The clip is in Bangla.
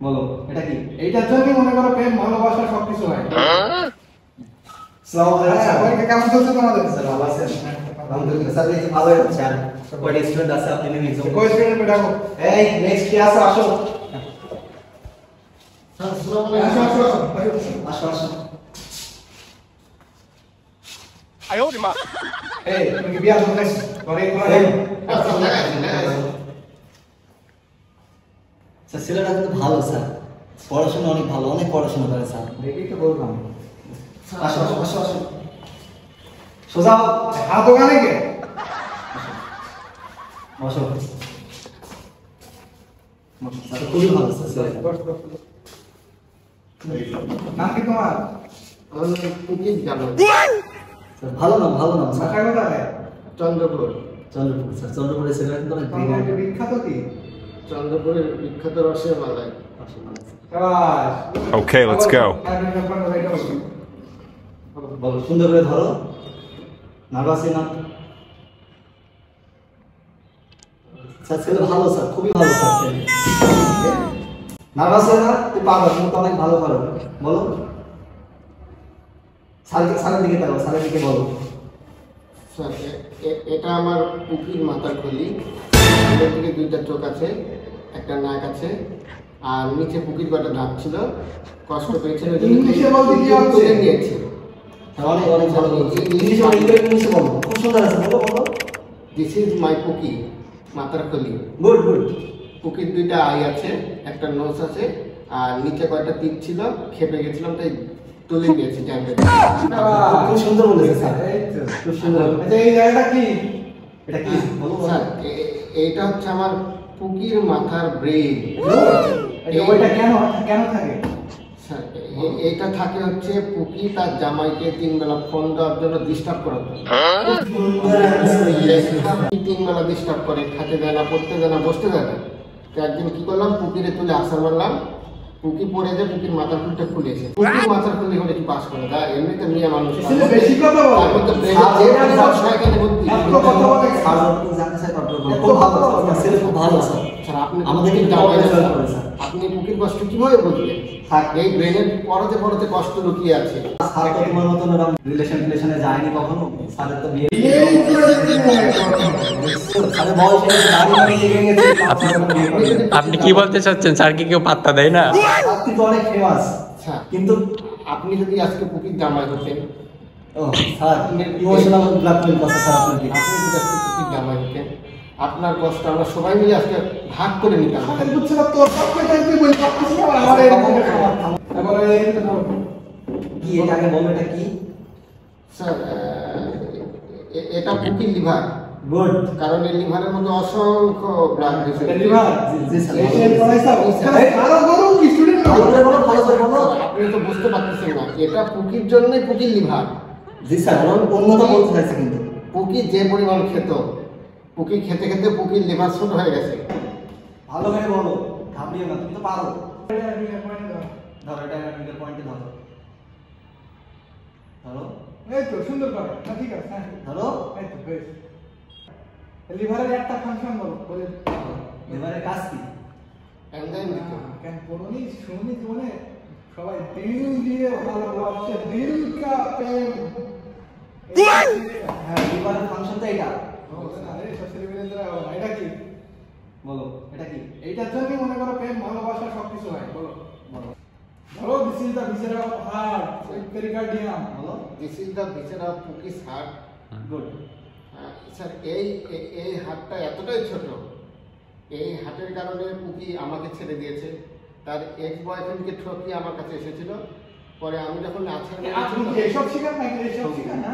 বলো এটা কি? এইটার জন্যই মনে করো প্রেম ভালোবাসা সবকিছু হয়। আসসালামু আলাইকুম স্যার। পরীক্ষা কেমন চলছে তোমাদের? স্যার ভালো আছেন? আলহামদুলিল্লাহ স্যার, এই ভালো হচ্ছে। আর কয়টা স্টুডেন্ট আছে আপনি নিয়ে যাও। কয় স্টুডেন্ট পেটাবো? এই নেক্সট ক্লাস আসো। স্যার আসসালামু আলাইকুম। আসো আসো। এই তুমি কি বিয়া করতে চাইছো? পরে কোলা এই, যাও। স্যার ছেলেটা কিন্তু ভালো স্যার, পড়াশোনা অনেক ভালো, অনেক পড়াশোনা করে স্যার। দেখি তো বললাম। আসো আসো আসো আসো, সোজা হও। হাত ওখানে কে? বসো। স্যার খুবই ভালো স্যার ছেলেটা। নাম কি তোমার? স্যার ভালো নাম, ভালো নাম স্যার। বাসা কোথায়? চন্দ্রপুর। চন্দ্রপুর স্যার, চন্দ্রপুরের ছেলেটা কিন্তু অনেক তোমার brilliant। বিখ্যাত কি? চন্দ্রপুরের বিখ্যাত রসের মালাই। শাবাশ। Okay, let's go. বলো সুন্দর করে ধরো। নার্ভাসই না স্যার, ছেলে ভালো স্যার, খুবই ভালো স্যার ছেলে। নার্ভাস হয় না, তুই পারো, তুমি তো অনেক ভালো পারো। বলো স্যারের দিকে তাকাও, স্যারের দিকে বলো। স্যার এটা আমার পুকির মাথার খুলি। এটার দিকে দুইটা চোখ আছে, একটা নাক আছে, আর নিচে পুকির কটা দাঁত ছিল। কষ্ট পেয়েছিল ইংলিশে বলতে কি হচ্ছে? তুলে নিয়েছে। স্যার অনেক অনেক ভালো বলছো। ইংলিশে বলো, ইংলিশে বলো, খুব সুন্দর আছে, বলো বলো। দিস ইজ মাই পুকি, মাথার খুলি। Good good. পুকির দুইটা আই আছে, একটা নোজ আছে, আর নিচে কয়টা তীর ছিল, খেপে গেছিলাম তাই তুলে নিয়েছি জানবে। খুব সুন্দর বলেছে স্যার, এই তো। খুব সুন্দর। আচ্ছা এই জায়গাটা কি? এটা কি বলো বলো। স্যার এইটা হচ্ছে আমার পুকির মাথার ব্রেন। ওইটা কেন কেন থাকে? স্যার এইটা থাকে হচ্ছে পুকি তার জামাইকে 3 বেলা ফোন দেওয়ার জন্য ডিস্টার্ব করার জন্য। 3 বেলা ডিস্টার্ব করে, খেতে দেয় না, পড়তে দেয় না, বসতে দেয় না। তো একদিন কি করলাম, পুকিরে তুলে আসার মারলাম, পুকি পড়ে যে পুকির মাথার ফুলটা খুলেছে। পুকির মাথার ফুল হলে কি পাস করে? তা এমনিতে মেয়ে মানুষ, ছেলে বেশি কথা বলে। তার মধ্যে ব্রেনে যে পরিমাণ ভর্তি। এত কথা বলে। স্যার আপনি জানতে চাই তারপর বলো। খুব ভালো স্যার, আপনার ছেলে খুব ভালো স্যার। স্যার আপনি আমাদেরকে পুকির জামাই জামাই হেল্প করে স্যার। আপনি পুকির কষ্ট কিভাবে বুঝলেন? থাক। এই ব্রেনের পরতে পরতে কষ্ট লুকিয়ে আছে। স্যার তো তোমার মতন এরকম রিলেশনে যায়নি কখনো। স্যারের তো বিয়ে স্যারের বয়স হয়েছে, দাড়ি মাড়ি লেগে গেছে। আপনি কি বলতে চাচ্ছেন? স্যারকে কেউ পাত্তা দেয় না? আপনি তো অনেক ফেমাস, স্যার কিন্তু আপনি যদি আজকে পুকির জামাই হতেন, ও স্যার ইমোশনাল ব্ল্যাকমেল করছে স্যার আপনাকে। আপনি যদি আজকে পুকির জামাই হতেন, আপনার কষ্ট আমরা সবাই মিলে আজকে ভাগ করে নিতাম। আমি বুঝছি না তোর সব কথা তুই বলি সব কিছু আমার এই এবারে এই তো কি এটা আগে বলো, এটা কি? স্যার এটা পুকির লিভার, গুড। কারণ এই লিভারের মধ্যে অসংখ্য ব্লাড ভেসেল। লিভার জি স্যার। এশিয়ান পড়াইছা এই আরো বড় কি স্টুডেন্ট না? ভালো করে বলো, ভালো করে বলো। আপনি তো বুঝতে পারতেছেন না, এটা পুকির জন্যই পুকির লিভার। জি স্যার, অন্যত বলতে চাইছে কিন্তু। পুকি যে পরিমাণ খেত, পুকি খেতে খেতে পুকির লিভার ছোট হয়ে গেছে। ভালো করে বলো, ঘাবড়িও না, তুমি তো পারো। এটা ধরো এটা একটা পয়েন্টে ধরো। ধরো এই তো সুন্দর করে না, ঠিক আছে হ্যাঁ ধরো। এই তো বেশ। লিভারের একটা ফাংশন বলো বলে এবারে কাজ কি? এনজাইম দিত। কেন পড়নি শুনি জীবনে সবাই দিল দিয়ে ভালোবাসে, দিল কা প্রেম। হ্যাঁ, লিভারের ফাংশন তো এটা। আরে সোশ্যাল মিডিয়াতে এটা কি? বলো এটা কি? এইটার জন্যই মনে করো প্রেম ভালোবাসা সবকিছু হয়। বলো বলো বলো this is the viscera of heart, pericardium. বলো। This is the viscera of পুকিস হার্ট। গুড। স্যার এই হার্টটা এতটাই ছোট, এই হার্টের কারণে পুকি আমাকে ছেড়ে দিয়েছে। তার এক্স বয়ফ্রেন্ডকে ঠকিয়ে আমার কাছে এসেছিল। পরে আমি যখন আছাড় আপনি কি এসব শিখান নাকি এসব শিখান না?